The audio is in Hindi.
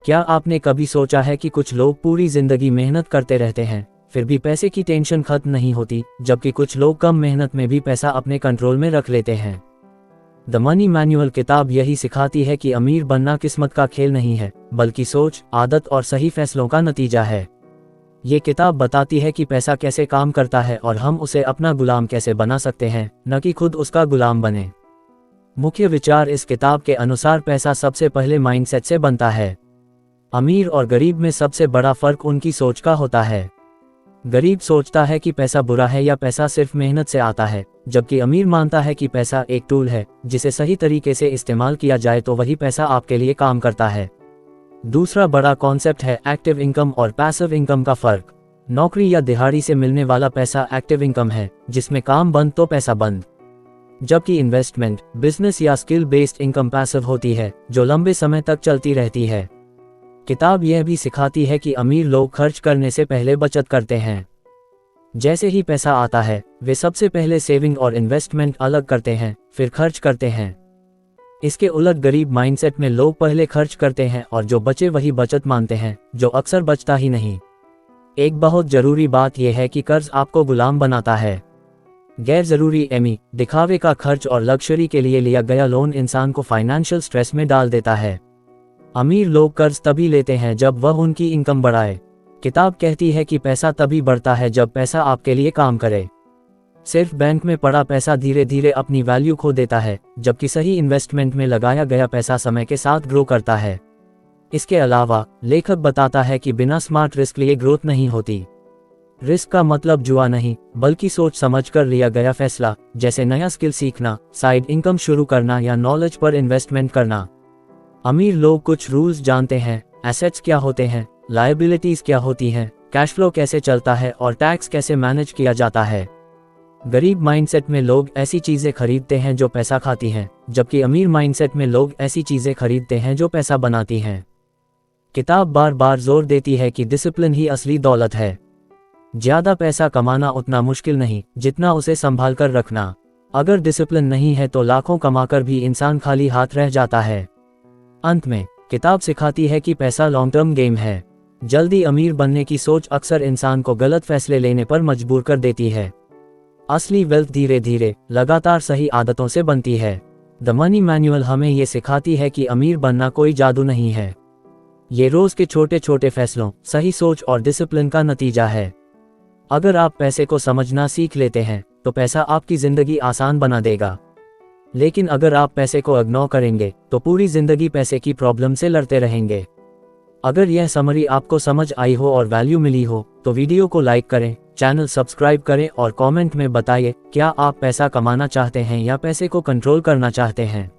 क्या आपने कभी सोचा है कि कुछ लोग पूरी जिंदगी मेहनत करते रहते हैं, फिर भी पैसे की टेंशन खत्म नहीं होती, जबकि कुछ लोग कम मेहनत में भी पैसा अपने कंट्रोल में रख लेते हैं। द मनी मैनुअल किताब यही सिखाती है कि अमीर बनना किस्मत का खेल नहीं है, बल्कि सोच, आदत और सही फैसलों का नतीजा है। ये किताब बताती है कि पैसा कैसे काम करता है और हम उसे अपना गुलाम कैसे बना सकते हैं, न कि खुद उसका गुलाम बने। मुख्य विचार इस किताब के अनुसार पैसा सबसे पहले माइंडसेट से बनता है। अमीर और गरीब में सबसे बड़ा फर्क उनकी सोच का होता है। गरीब सोचता है कि पैसा बुरा है या पैसा सिर्फ मेहनत से आता है, जबकि अमीर मानता है कि पैसा एक टूल है, जिसे सही तरीके से इस्तेमाल किया जाए तो वही पैसा आपके लिए काम करता है। दूसरा बड़ा कॉन्सेप्ट है एक्टिव इनकम और पैसिव इनकम का फर्क। नौकरी या दिहाड़ी से मिलने वाला पैसा एक्टिव इनकम है, जिसमें काम बंद तो पैसा बंद, जबकि इन्वेस्टमेंट, बिजनेस या स्किल बेस्ड इनकम पैसिव होती है, जो लंबे समय तक चलती रहती है। किताब यह भी सिखाती है कि अमीर लोग खर्च करने से पहले बचत करते हैं। जैसे ही पैसा आता है, वे सबसे पहले सेविंग और इन्वेस्टमेंट अलग करते हैं, फिर खर्च करते हैं। इसके उलट गरीब माइंडसेट में लोग पहले खर्च करते हैं और जो बचे वही बचत मानते हैं, जो अक्सर बचता ही नहीं। एक बहुत जरूरी बात यह है कि कर्ज आपको गुलाम बनाता है। गैर जरूरी दिखावे का खर्च और लग्जरी के लिए लिया गया लोन इंसान को फाइनेंशियल स्ट्रेस में डाल देता है। अमीर लोग कर्ज तभी लेते हैं जब वह उनकी इनकम बढ़ाए। किताब कहती है कि पैसा तभी बढ़ता है जब पैसा आपके लिए काम करे। सिर्फ बैंक में पड़ा पैसा धीरे धीरे अपनी वैल्यू खो देता है, जबकि सही इन्वेस्टमेंट में लगाया गया पैसा समय के साथ ग्रो करता है। इसके अलावा लेखक बताता है कि बिना स्मार्ट रिस्क लिए ग्रोथ नहीं होती। रिस्क का मतलब जुआ नहीं, बल्कि सोच समझ कर लिया गया फैसला, जैसे नया स्किल सीखना, साइड इनकम शुरू करना या नॉलेज पर इन्वेस्टमेंट करना। अमीर लोग कुछ रूल्स जानते हैं, एसेट्स क्या होते हैं, लायबिलिटीज क्या होती हैं, कैश फ्लो कैसे चलता है और टैक्स कैसे मैनेज किया जाता है। गरीब माइंडसेट में लोग ऐसी चीजें खरीदते हैं जो पैसा खाती हैं, जबकि अमीर माइंडसेट में लोग ऐसी चीजें खरीदते हैं जो पैसा बनाती हैं। किताब बार बार जोर देती है कि डिसिप्लिन ही असली दौलत है। ज्यादा पैसा कमाना उतना मुश्किल नहीं जितना उसे संभाल कर रखना। अगर डिसिप्लिन नहीं है तो लाखों कमाकर भी इंसान खाली हाथ रह जाता है। अंत में किताब सिखाती है कि पैसा लॉन्ग टर्म गेम है। जल्दी अमीर बनने की सोच अक्सर इंसान को गलत फैसले लेने पर मजबूर कर देती है। असली वेल्थ धीरे धीरे लगातार सही आदतों से बनती है। द मनी मैनुअल हमें ये सिखाती है कि अमीर बनना कोई जादू नहीं है। ये रोज के छोटे छोटे फैसलों, सही सोच और डिसिप्लिन का नतीजा है। अगर आप पैसे को समझना सीख लेते हैं तो पैसा आपकी जिंदगी आसान बना देगा, लेकिन अगर आप पैसे को इग्नोर करेंगे तो पूरी जिंदगी पैसे की प्रॉब्लम से लड़ते रहेंगे। अगर यह समरी आपको समझ आई हो और वैल्यू मिली हो तो वीडियो को लाइक करें, चैनल सब्सक्राइब करें और कमेंट में बताइए क्या आप पैसा कमाना चाहते हैं या पैसे को कंट्रोल करना चाहते हैं।